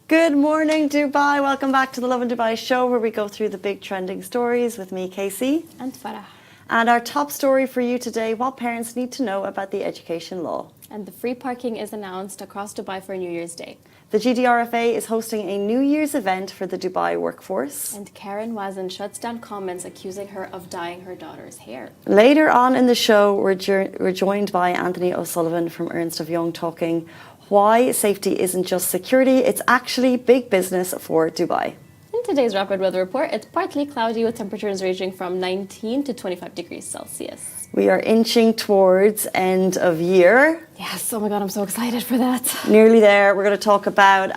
Good morning, Dubai. Welcome back to the Lovin Dubai show, where we go through the big trending stories with me, Casey. And Farah. And our top story for you today, what parents need to know about the education law. And the free parking is announced across Dubai for New Year's Day. The GDRFA is hosting a New Year's event for the Dubai workforce. And Wazen shuts down comments accusing her of dyeing her daughter's hair. Later on in the show, we're joined by Anthony O'Sullivan from Ernst & Young, talking why safety isn't just security, it's actually big business for Dubai. In today's rapid weather report, it's partly cloudy with temperatures ranging from 19 to 25 degrees Celsius. We are inching towards end of year. Yes, oh my God, I'm so excited for that. Nearly there. We're going to talk about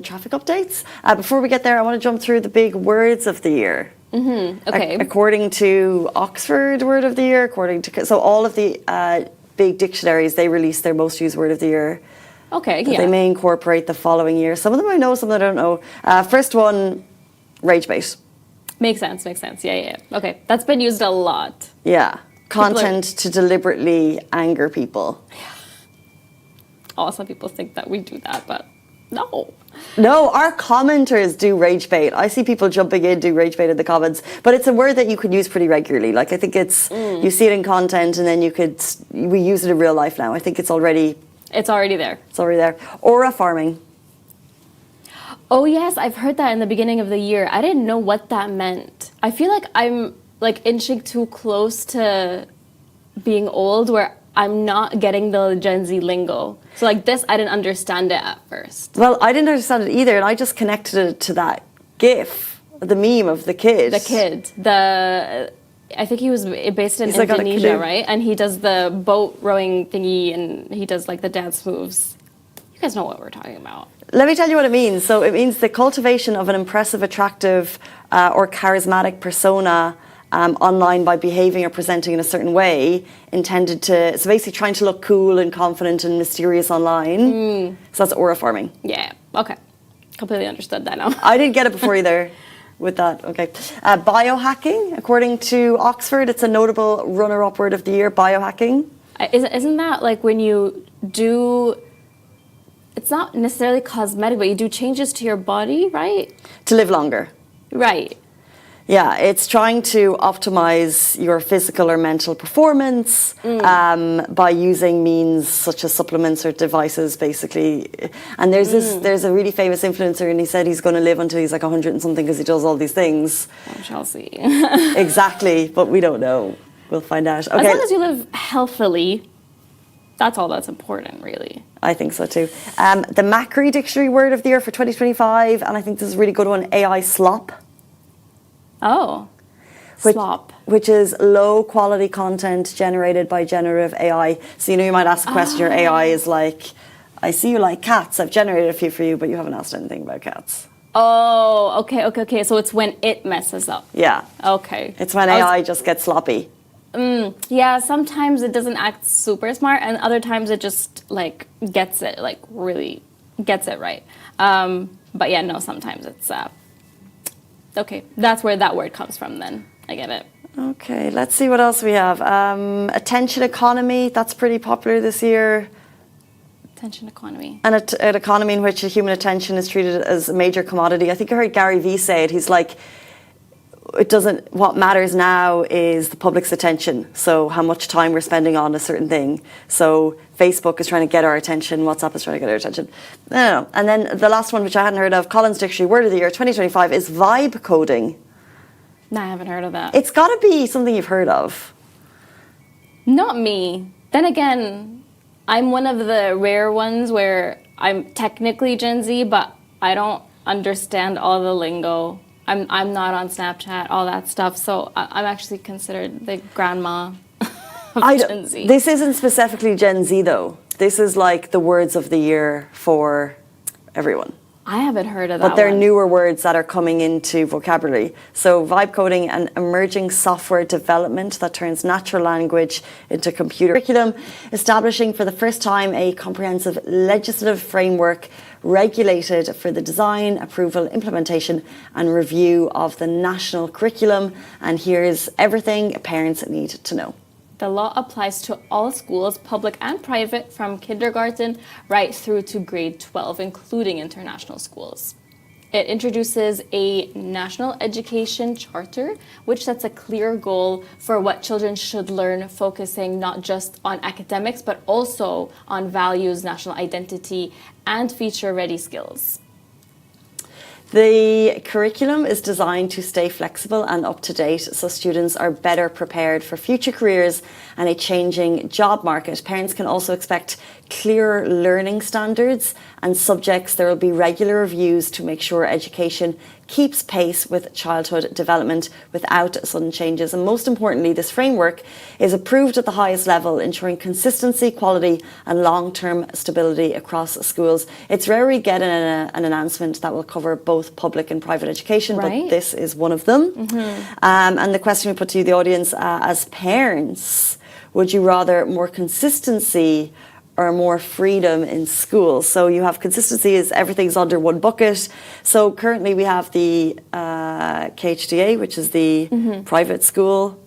traffic updates. Before we get there, I want to jump through the big words of the year. Okay. According to Oxford Word of the Year, so all of the big dictionaries, they release their most used word of the year. Okay, yeah. They may incorporate the following year. Some of them I know, some of them I don't know. First one, rage bait. Makes sense. Yeah. Okay, that's been used a lot. Yeah. Content to deliberately anger people. Oh, some people think that we do that, but no. No, our commenters do rage bait. I see people jumping in, do rage bait in the comments, but it's a word that you could use pretty regularly. Like, I think it's, you see it in content and then we use it in real life now. I think it's already there. It's already there. Aura farming. Oh yes, I've heard that in the beginning of the year. I didn't know what that meant. I feel like I'm like inching too close to being old where I'm not getting the Gen Z lingo. So like this, I didn't understand it at first. Well, I didn't understand it either, and I just connected it to that GIF, the meme of the kid. I think he was based in Indonesia, right? And he does the boat rowing thingy, and he does like the dance moves. You guys know what we're talking about. Let me tell you what it means. So it means the cultivation of an impressive, attractive, or charismatic persona online by behaving or presenting in a certain way, so basically trying to look cool and confident and mysterious online. So that's aura farming. Yeah, okay. Completely understood that now. I didn't get it before either with that. Okay. Biohacking, according to Oxford, it's a notable runner-up word of the year, biohacking. Isn't that like when you do, it's not necessarily cosmetic, but you do changes to your body, right? To live longer. Right. Yeah, it's trying to optimize your physical or mental performance by using means such as supplements or devices, basically. And there's a really famous influencer, and he said he's going to live until he's like 100 and something because he does all these things. We shall see. Exactly, but we don't know. We'll find out. Okay. As long as you live healthily, that's all that's important, really. I think so too. The Macri Dictionary Word of the Year for 2025, and I think this is a really good one, AI slop. Oh, slop. Which is low quality content generated by generative AI. So, you might ask a question, your AI is like, I see you like cats, I've generated a few for you, but you haven't asked anything about cats. Oh, okay. So it's when it messes up. Yeah. Okay. It's when AI just gets sloppy. Yeah, sometimes it doesn't act super smart, and other times it just like gets it, like really gets it right. But yeah, no, sometimes it's... Okay, that's where that word comes from then. I get it. Okay, let's see what else we have. Attention economy, that's pretty popular this year. Attention economy. And an economy in which human attention is treated as a major commodity. I think I heard Gary Vee say it. He's like, what matters now is the public's attention. So how much time we're spending on a certain thing. So Facebook is trying to get our attention. WhatsApp is trying to get our attention. I don't know. And then the last one, which I hadn't heard of, Collins Dictionary Word of the Year 2025 is vibe coding. No, I haven't heard of that. It's got to be something you've heard of. Not me. Then again, I'm one of the rare ones where I'm technically Gen Z, but I don't understand all the lingo. I'm not on Snapchat, all that stuff. So I'm actually considered the grandma of Gen Z. This isn't specifically Gen Z though. This is like the words of the year for everyone. I haven't heard of that. But they're one. newer words that are coming into vocabulary. So vibe coding, an emerging software development that turns natural language into computer curriculum, establishing for the first time a comprehensive legislative framework regulated for the design, approval, implementation and review of the national curriculum. And here's everything parents need to know. The law applies to all schools, public and private, from kindergarten right through to grade 12, including international schools. It introduces a national education charter, which sets a clear goal for what children should learn, focusing not just on academics, but also on values, national identity, and future-ready skills. The curriculum is designed to stay flexible and up to date so students are better prepared for future careers and a changing job market. Parents can also expect clearer learning standards and subjects. There will be regular reviews to make sure education keeps pace with childhood development without sudden changes. And most importantly, this framework is approved at the highest level, ensuring consistency, quality and long-term stability across schools. It's rare we get an announcement that will cover both public and private education, right. But this is one of them. Mm-hmm. And the question we put to the audience, as parents, would you rather more consistency or more freedom in schools? So you have consistency is everything's under one bucket. So currently we have the KHDA, which is the private school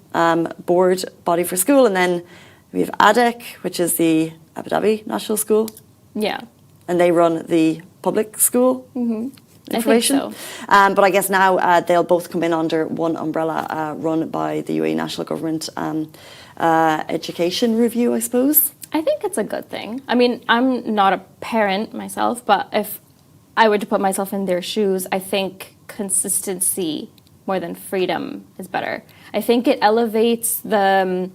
board body for school. And then we have ADEC, which is the Abu Dhabi National School. Yeah. And they run the public school information. I think so. But I guess now they'll both come in under one umbrella run by the UAE National Government Education Review, I suppose. I think it's a good thing. I mean, I'm not a parent myself, but if I were to put myself in their shoes, I think consistency more than freedom is better. I think it elevates the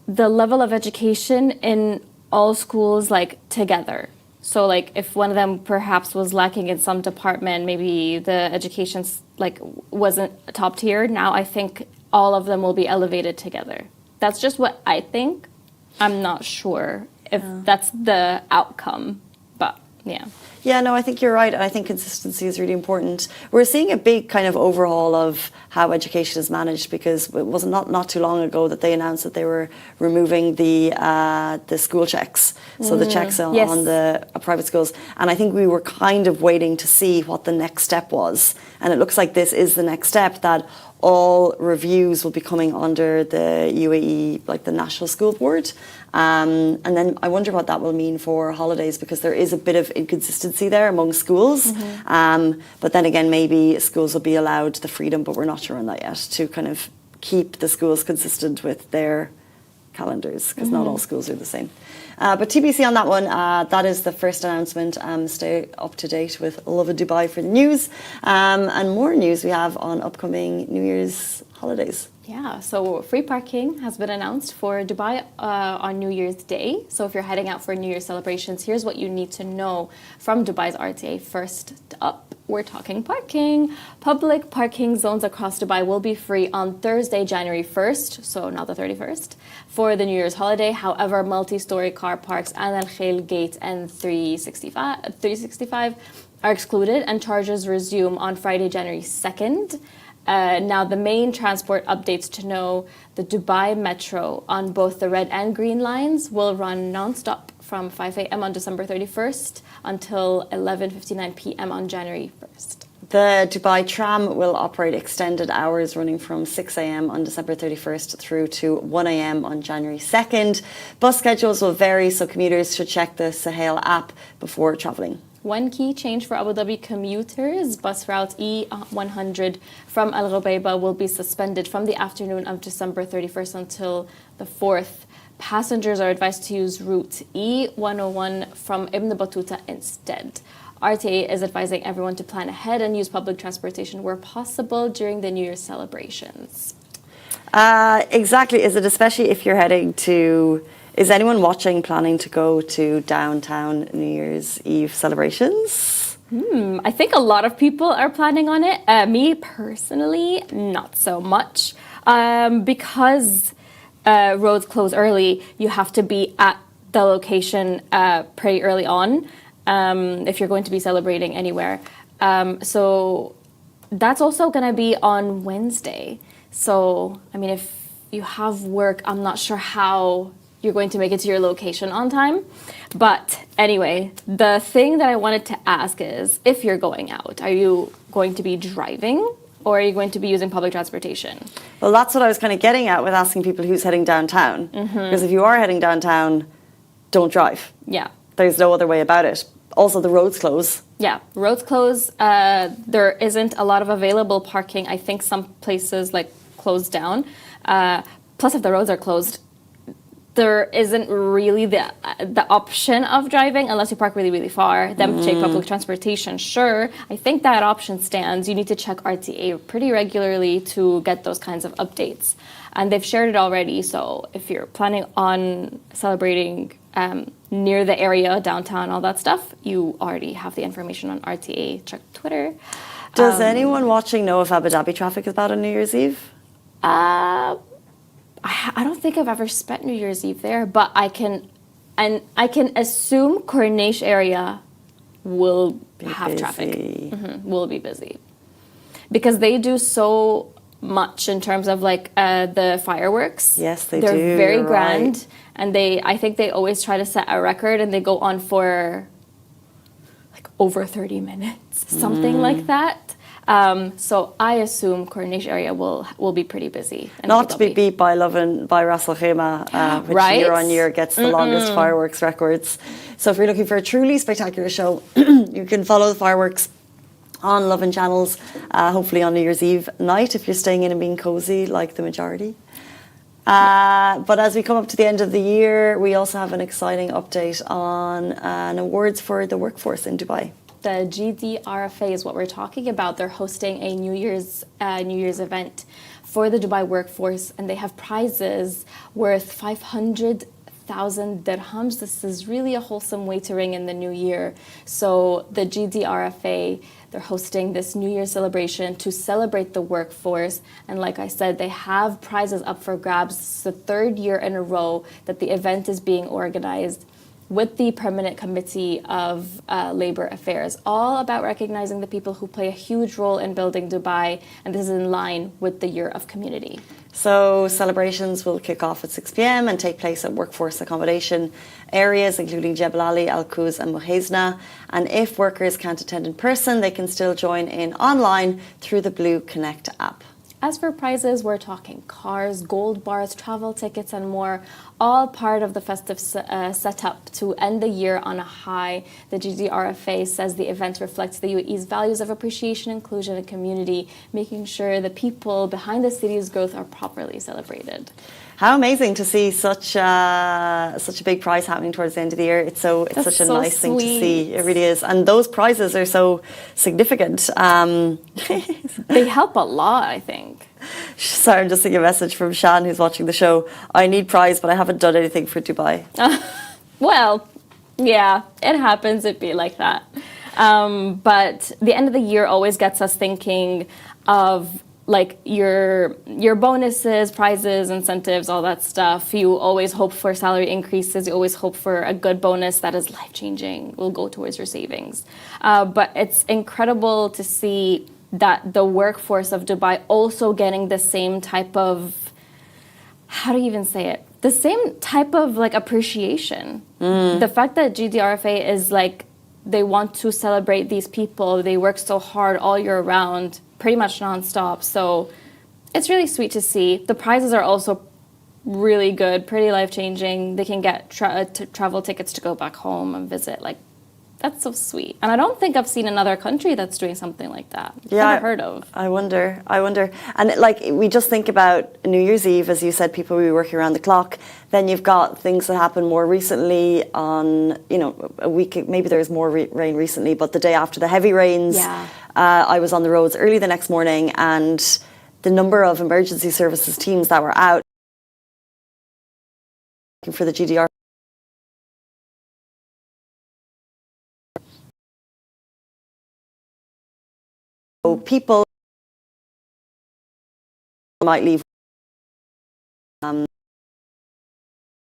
level of education in all schools like together. So like if one of them perhaps was lacking in some department, maybe the education like wasn't top tier, now I think all of them will be elevated together. That's just what I think. I'm not sure if that's the outcome, but yeah. Yeah, no, I think you're right. And I think consistency is really important. We're seeing a big kind of overhaul of how education is managed, because it was not too long ago that they announced that they were removing the school checks. So the checks on the private schools. And I think we were kind of waiting to see what the next step was. And it looks like this is the next step, that all reviews will be coming under the UAE, like the National School Board. And then I wonder what that will mean for holidays, because there is a bit of inconsistency there among schools. But then again, maybe schools will be allowed the freedom, but we're not sure on that yet, to kind of keep the schools consistent with their calendars, because not all schools are the same. But TBC on that one, that is the first announcement. Stay up to date with Lovin Dubai for the news. And more news we have on upcoming New Year's holidays. Yeah, so free parking has been announced for Dubai on New Year's Day. So if you're heading out for New Year's celebrations, here's what you need to know from Dubai's RTA. First up, we're talking parking. Public parking zones across Dubai will be free on Thursday, January 1st, so not the 31st, for the New Year's holiday. However, multi-story car parks and Al Khail Gate and 365 are excluded, and charges resume on Friday, January 2nd. Now, the main transport updates to know: the Dubai Metro on both the red and green lines will run non-stop from 5 a.m. on December 31st until 11:59 p.m. on January 1st. The Dubai Tram will operate extended hours, running from 6 a.m. on December 31st through to 1 a.m. on January 2nd. Bus schedules will vary, so commuters should check the Sahel app before travelling. One key change for Abu Dhabi commuters: bus route E100 from Al Ghubaiba will be suspended from the afternoon of December 31st until the 4th. Passengers are advised to use route E101 from Ibn Battuta instead. RTA is advising everyone to plan ahead and use public transportation where possible during the New Year's celebrations. Exactly. Is it especially if you're heading to... Is anyone watching planning to go to downtown New Year's Eve celebrations? I think a lot of people are planning on it. Me personally, not so much. Because roads close early, you have to be at the location pretty early on if you're going to be celebrating anywhere. So that's also going to be on Wednesday. So, I mean, if you have work, I'm not sure how you're going to make it to your location on time. But anyway, the thing that I wanted to ask is, if you're going out, are you going to be driving or are you going to be using public transportation? Well, that's what I was kind of getting at with asking people who's heading downtown. Because if you are heading downtown, don't drive. Yeah. There's no other way about it. Also, the roads close. Yeah, roads close. There isn't a lot of available parking. I think some places like closed down. Plus, if the roads are closed, there isn't really the option of driving unless you park really, really far. Then take public transportation. Sure, I think that option stands. You need to check RTA pretty regularly to get those kinds of updates. And they've shared it already. So if you're planning on celebrating near the area, downtown, all that stuff, you already have the information on RTA. Check Twitter. Does anyone watching know if Abu Dhabi traffic is bad on New Year's Eve? I don't think I've ever spent New Year's Eve there, but I can assume Corniche area will have traffic. Will be busy because they do so much in terms of like the fireworks. Yes, they They're do. very You're grand, right. and I think they always try to set a record, and they go on for like over 30 minutes, something like that. So I assume Corniche area will be pretty busy. Not to be beat by Lovin by Ras Al Khaimah, which Right? year on year gets the longest fireworks records. So if you're looking for a truly spectacular show, you can follow the fireworks on Lovin channels, hopefully on New Year's Eve night if you're staying in and being cozy like the majority. But as we come up to the end of the year, we also have an exciting update on an awards for the workforce in Dubai. The GDRFA is what we're talking about. They're hosting a New Year's event for the Dubai workforce, and they have prizes worth 500,000 dirhams. This is really a wholesome way to ring in the new year. So the GDRFA, they're hosting this New Year celebration to celebrate the workforce. And like I said, they have prizes up for grabs. It's the third year in a row that the event is being organized with the Permanent Committee of Labor Affairs, all about recognizing the people who play a huge role in building Dubai, and this is in line with the Year of Community. So celebrations will kick off at 6 p.m. and take place at workforce accommodation areas, including Jebel Ali, Al Quoz and Muhezna. And if workers can't attend in person, they can still join in online through the Blue Connect app. As for prizes, we're talking cars, gold bars, travel tickets, and more, all part of the festive setup to end the year on a high. The GDRFA says the event reflects the UAE's values of appreciation, inclusion, and community, making sure the people behind the city's growth are properly celebrated. How amazing to see such a big prize happening towards the end of the year. It's such a so nice thing to sweet. see. It really is. And those prizes are so significant. They help a lot, I think. Sorry, I'm just seeing a message from Shan, who's watching the show. I need prize, but I haven't done anything for Dubai. Well, yeah, it happens. It'd be like that. But the end of the year always gets us thinking of like your bonuses, prizes, incentives, all that stuff. You always hope for salary increases. You always hope for a good bonus that is life-changing, will go towards your savings. But it's incredible to see that the workforce of Dubai also getting the same type of, how do you even say it? The same type of like appreciation. The fact that GDRFA is like, they want to celebrate these people. They work so hard all year round, pretty much nonstop. So it's really sweet to see. The prizes are also really good, pretty life-changing. They can get travel tickets to go back home and visit. Like, that's so sweet. And I don't think I've seen another country that's doing something like that. Yeah, Never heard of. I wonder. And like, we just think about New Year's Eve, as you said, people will be working around the clock. Then you've got things that happen more recently on, a week, maybe there's more rain recently, but the day after the heavy rains, Yeah. I was on the roads early the next morning and the number of emergency services teams that were out for the GDRFA. So people might leave.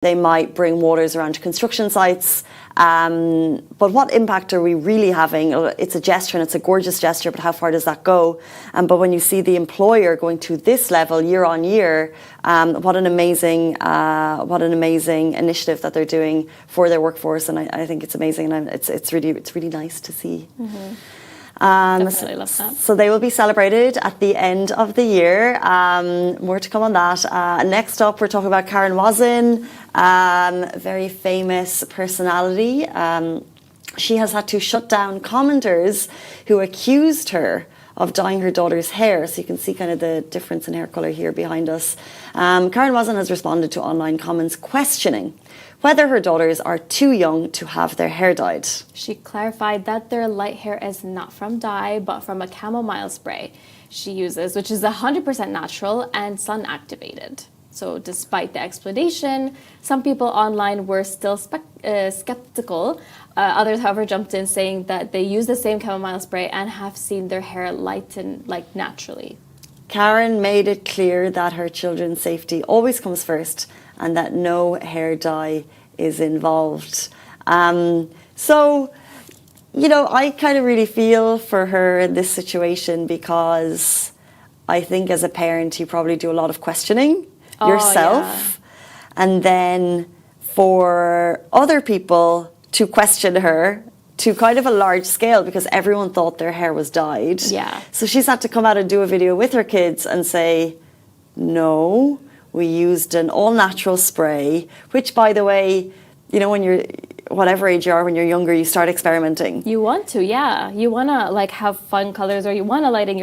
They might bring waters around to construction sites. But what impact are we really having? It's a gesture and it's a gorgeous gesture, but how far does that go? But when you see the employer going to this level year on year, what an amazing initiative that they're doing for their workforce. And I think it's amazing, and it's really nice to see. Mm-hmm. Definitely love that. So they will be celebrated at the end of the year. More to come on that. Next up, we're talking about Karen Wazen, a very famous personality. She has had to shut down commenters who accused her of dyeing her daughter's hair. So you can see kind of the difference in hair colour here behind us. Karen Wazen has responded to online comments questioning whether her daughters are too young to have their hair dyed. She clarified that their light hair is not from dye, but from a chamomile spray she uses, which is 100% natural and sun activated. So despite the explanation, some people online were still skeptical. Others, however, jumped in saying that they use the same chamomile spray and have seen their hair lighten like naturally. Karen made it clear that her children's safety always comes first and that no hair dye is involved. So, you know, I kind of really feel for her in this situation, because I think as a parent, you probably do a lot of questioning yourself. Yeah. And then for other people to question her to kind of a large scale, because everyone thought their hair was dyed. Yeah. So she's had to come out and do a video with her kids and say, no, we used an all-natural spray, which, by the way, you know, when you're, whatever age you are, when you're younger, you start experimenting. You want to, yeah. You want to, like, have fun colors, or you want to lighten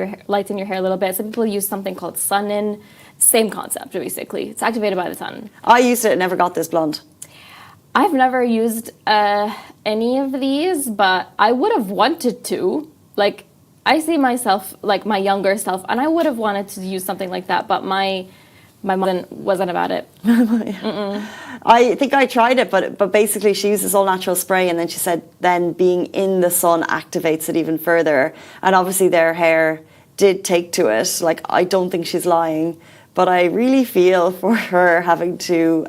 your hair a little bit. Some people use something called Sun-In. Same concept, basically. It's activated by the sun. I used it and never got this blonde. I've never used any of these, but I would have wanted to. Like, I see myself, like my younger self, and I would have wanted to use something like that, but my mom wasn't about it. I think I tried it, but basically she uses all natural spray, and then she said then being in the sun activates it even further. And obviously their hair did take to it. Like, I don't think she's lying, but I really feel for her having to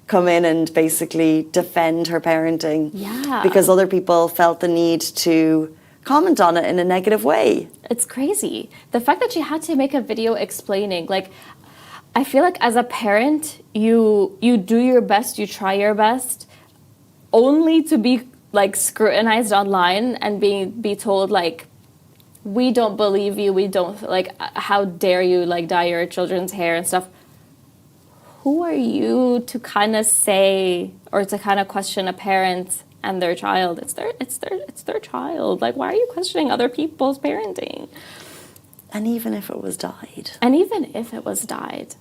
come in and basically defend her parenting. Yeah. Because other people felt the need to comment on it in a negative way. It's crazy. The fact that she had to make a video explaining, like, I feel like as a parent, you do your best, you try your best, only to be like scrutinized online and be told like, we don't believe you, we don't, like, how dare you like dye your children's hair and stuff. Who are you to kind of say or to kind of question a parent and their child? It's their child. Like, why are you questioning other people's parenting? And even if it was dyed.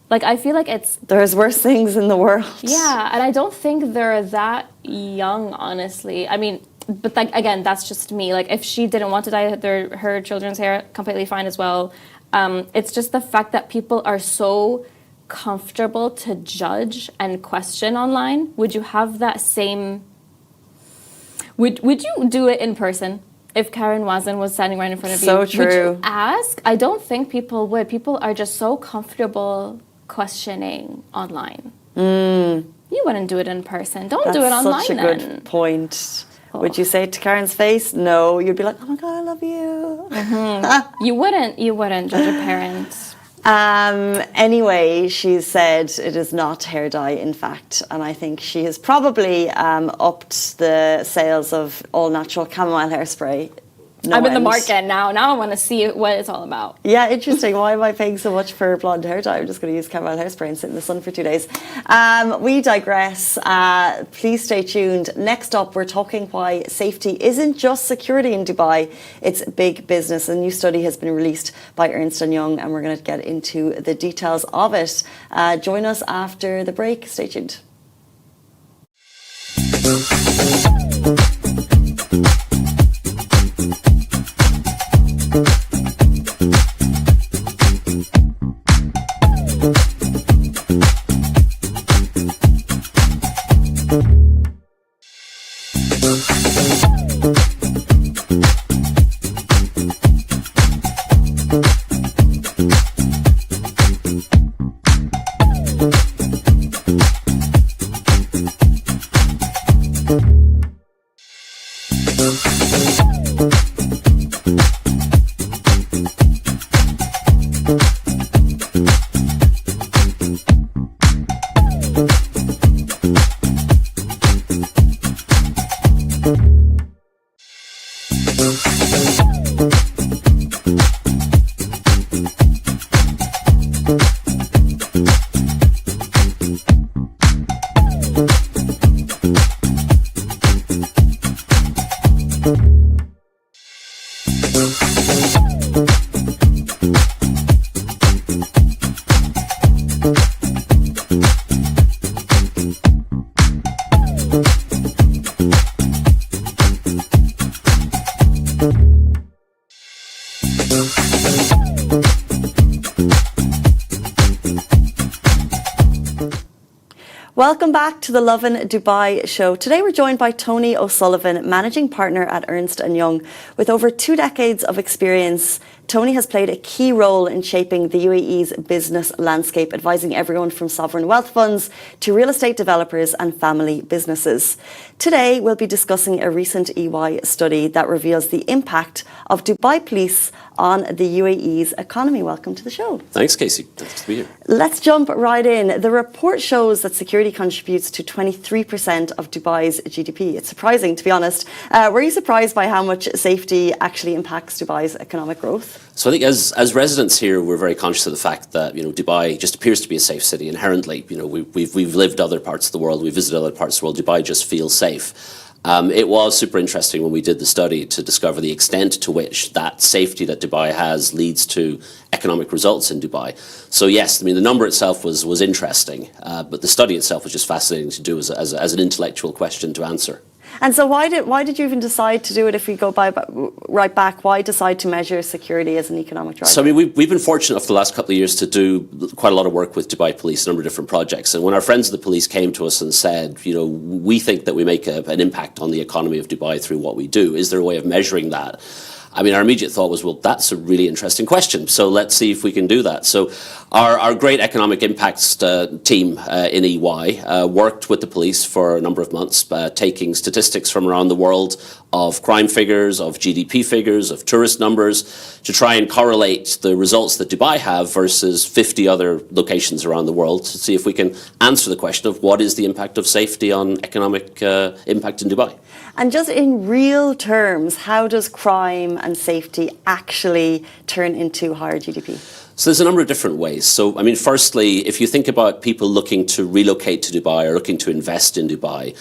Like, I feel like there's worse things in the world. Yeah, and I don't think they're that young, honestly. I mean, but like, again, that's just me. Like, if she didn't want to dye her children's hair, completely fine as well. It's just the fact that people are so comfortable to judge and question online. Would you have that same... Would you do it in person? If Karen Wazen was standing right in front of you, so true. Would you ask? I don't think people would. People are just so comfortable questioning online. You wouldn't do it in person. Don't do it online. That's such a good point. Oh. Would you say it to Karen's face? No. You'd be like, oh my God, I love you. Mm-hmm. You wouldn't judge a parent. Anyway, she said it is not hair dye, in fact, and I think she has probably upped the sales of all natural chamomile hairspray. I'm in the market now. Now I want to see what it's all about. Yeah, interesting. Why am I paying so much for blonde hair dye? I'm just going to use chamomile hairspray and sit in the sun for 2 days. We digress. Please stay tuned. Next up, we're talking why safety isn't just security in Dubai. It's big business. A new study has been released by Ernst & Young, and we're going to get into the details of it. Join us after the break. Stay tuned. Welcome back to the Lovin Dubai show. Today we're joined by Tony O'Sullivan, Managing Partner at Ernst & Young. With over 2 decades of experience, Tony has played a key role in shaping the UAE's business landscape, advising everyone from sovereign wealth funds to real estate developers and family businesses. Today we'll be discussing a recent EY study that reveals the impact of Dubai police on the UAE's economy. Welcome to the show. Thanks, Casey. Nice to be here. Let's jump right in. The report shows that security contributes to 23% of Dubai's GDP. It's surprising, to be honest. Were you surprised by how much safety actually impacts Dubai's economic growth? So I think as residents here, we're very conscious of the fact that, Dubai just appears to be a safe city inherently. We've lived other parts of the world, we've visited other parts of the world. Dubai just feels safe. It was super interesting when we did the study to discover the extent to which that safety that Dubai has leads to economic results in Dubai. So yes, the number itself was interesting, but the study itself was just fascinating to do as an intellectual question to answer. And so why did you even decide to do it? If we go right back, why decide to measure security as an economic driver? So we've been fortunate for the last couple of years to do quite a lot of work with Dubai Police, a number of different projects. And when our friends of the police came to us and said, we think that we make an impact on the economy of Dubai through what we do, is there a way of measuring that? Our immediate thought was, well, that's a really interesting question. So let's see if we can do that. So our great economic impacts team in EY worked with the police for a number of months, taking statistics from around the world of crime figures, of GDP figures, of tourist numbers, to try and correlate the results that Dubai have versus 50 other locations around the world to see if we can answer the question of what is the impact of safety on economic impact in Dubai. And just in real terms, how does crime and safety actually turn into higher GDP? So there's a number of different ways. So, firstly, if you think about people looking to relocate to Dubai or looking to invest in Dubai,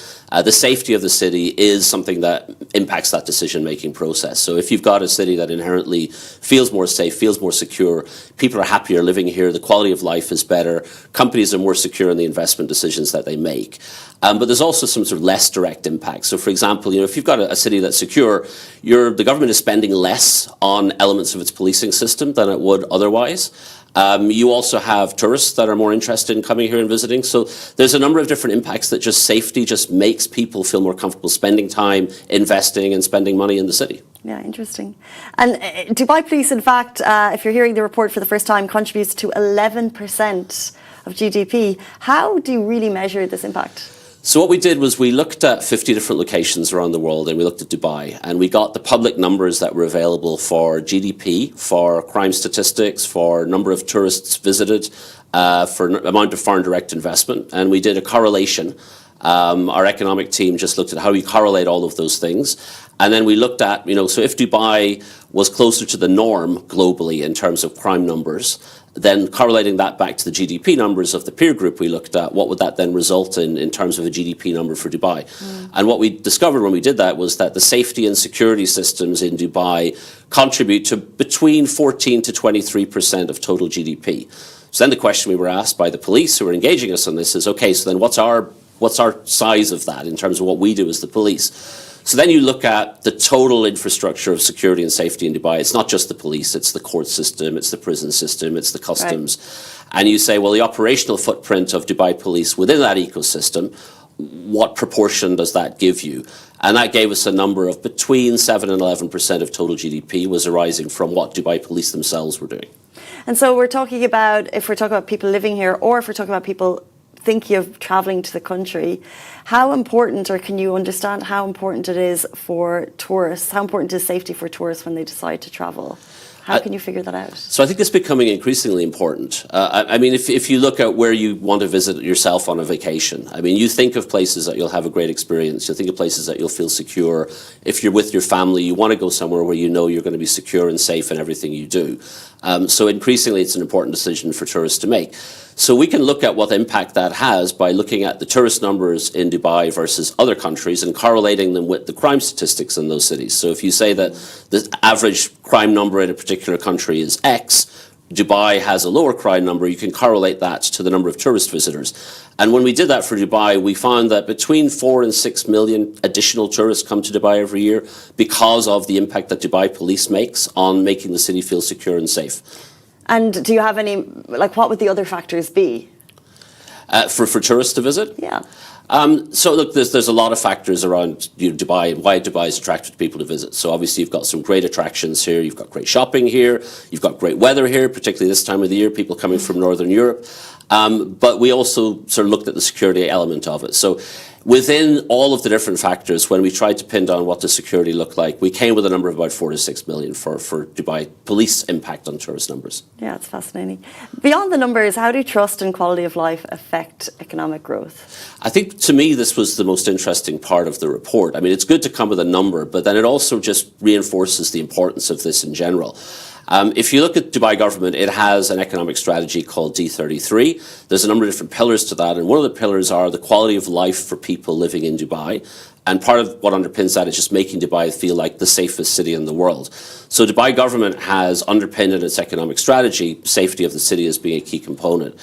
the safety of the city is something that impacts that decision-making process. So if you've got a city that inherently feels more safe, feels more secure, people are happier living here, the quality of life is better, companies are more secure in the investment decisions that they make. But there's also some sort of less direct impact. So, for example, if you've got a city that's secure, the government is spending less on elements of its policing system than it would otherwise. You also have tourists that are more interested in coming here and visiting. So there's a number of different impacts that just safety just makes people feel more comfortable spending time, investing and spending money in the city. Yeah, interesting. And Dubai Police, in fact, if you're hearing the report for the first time, contributes to 11% of GDP. How do you really measure this impact? So what we did was we looked at 50 different locations around the world, and we looked at Dubai, and we got the public numbers that were available for GDP, for crime statistics, for number of tourists visited, for amount of foreign direct investment, and we did a correlation. Our economic team just looked at how we correlate all of those things. And then we looked at, so if Dubai was closer to the norm globally in terms of crime numbers, then correlating that back to the GDP numbers of the peer group we looked at, what would that then result in terms of a GDP number for Dubai? And what we discovered when we did that was that the safety and security systems in Dubai contribute to between 14 to 23% of total GDP. So then the question we were asked by the police who were engaging us on this is, okay, so then what's our size of that in terms of what we do as the police? So then you look at the total infrastructure of security and safety in Dubai. It's not just the police, it's the court system, it's the prison system, it's the customs. Right. And you say, well, the operational footprint of Dubai Police within that ecosystem, what proportion does that give you? And that gave us a number of between 7 and 11% of total GDP was arising from what Dubai Police themselves were doing. And so we're talking about, if we're talking about people living here, or if we're talking about people thinking of traveling to the country, how important, or can you understand how important it is for tourists, how important is safety for tourists when they decide to travel? How can you figure that out? So I think it's becoming increasingly important. I mean, if you look at where you want to visit yourself on a vacation, I mean, you think of places that you'll have a great experience. You'll think of places that you'll feel secure. If you're with your family, you want to go somewhere where you know you're going to be secure and safe in everything you do. So increasingly, it's an important decision for tourists to make. So we can look at what impact that has by looking at the tourist numbers in Dubai versus other countries and correlating them with the crime statistics in those cities. So if you say that the average crime number in a particular country is X, Dubai has a lower crime number, you can correlate that to the number of tourist visitors. And when we did that for Dubai, we found that between 4 and 6 million additional tourists come to Dubai every year because of the impact that Dubai police makes on making the city feel secure and safe. And do you have any, like, what would the other factors be? For tourists to visit? Yeah. So look, there's a lot of factors around Dubai and why Dubai is attractive to people to visit. So obviously you've got some great attractions here. You've got great shopping here. You've got great weather here, particularly this time of the year, people coming from Northern Europe. But we also sort of looked at the security element of it. So within all of the different factors, when we tried to pin down what the security looked like, we came with a number of about 4 to 6 million for Dubai police impact on tourist numbers. Yeah, it's fascinating. Beyond the numbers, how do trust and quality of life affect economic growth? I think, to me, this was the most interesting part of the report. I mean, it's good to come with a number, but then it also just reinforces the importance of this in general. If you look at Dubai government, it has an economic strategy called D33. There's a number of different pillars to that, and one of the pillars are the quality of life for people living in Dubai. And part of what underpins that is just making Dubai feel like the safest city in the world. So Dubai government has underpinned in its economic strategy safety of the city as being a key component.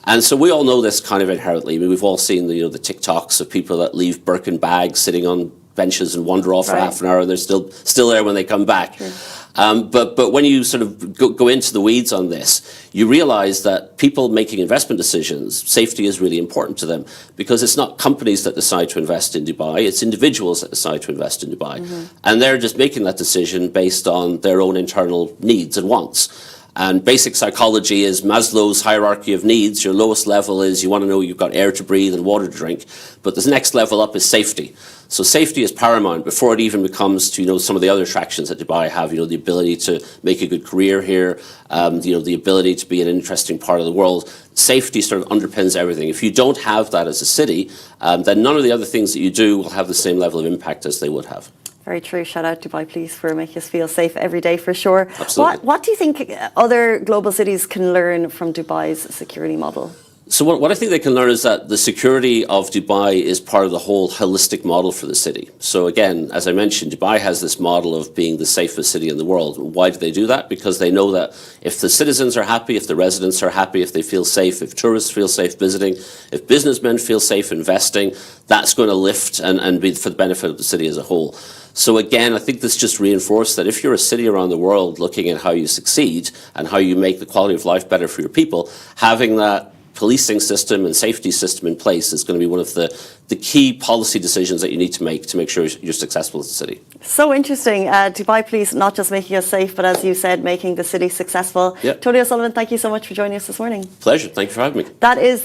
And so we all know this kind of inherently. I mean, we've all seen the TikToks of people that leave Birkin bags sitting on benches and wander off for half an hour, and they're still there when they come back. Sure. But when you sort of go into the weeds on this, you realize that people making investment decisions, safety is really important to them, because it's not companies that decide to invest in Dubai, it's individuals that decide to invest in Dubai. Mm-hmm. And they're just making that decision based on their own internal needs and wants. And basic psychology is Maslow's hierarchy of needs. Your lowest level is you want to know you've got air to breathe and water to drink. But the next level up is safety. So safety is paramount before it even becomes to, some of the other attractions that Dubai have, the ability to make a good career here, the ability to be an interesting part of the world. Safety sort of underpins everything. If you don't have that as a city, then none of the other things that you do will have the same level of impact as they would have. Very true. Shout out Dubai Police for making us feel safe every day, for sure. Absolutely. What do you think other global cities can learn from Dubai's security model? So what I think they can learn is that the security of Dubai is part of the whole holistic model for the city. So again, as I mentioned, Dubai has this model of being the safest city in the world. Why do they do that? Because they know that if the citizens are happy, if the residents are happy, if they feel safe, if tourists feel safe visiting, if businessmen feel safe investing, that's going to lift and be for the benefit of the city as a whole. So again, I think this just reinforced that if you're a city around the world looking at how you succeed and how you make the quality of life better for your people, having that policing system and safety system in place is going to be one of the key policy decisions that you need to make sure you're successful as a city. So interesting. Dubai Police not just making us safe, but as you said, making the city successful. Yep. Tony O'Sullivan, thank you so much for joining us this morning. Pleasure. Thank you for having me. That is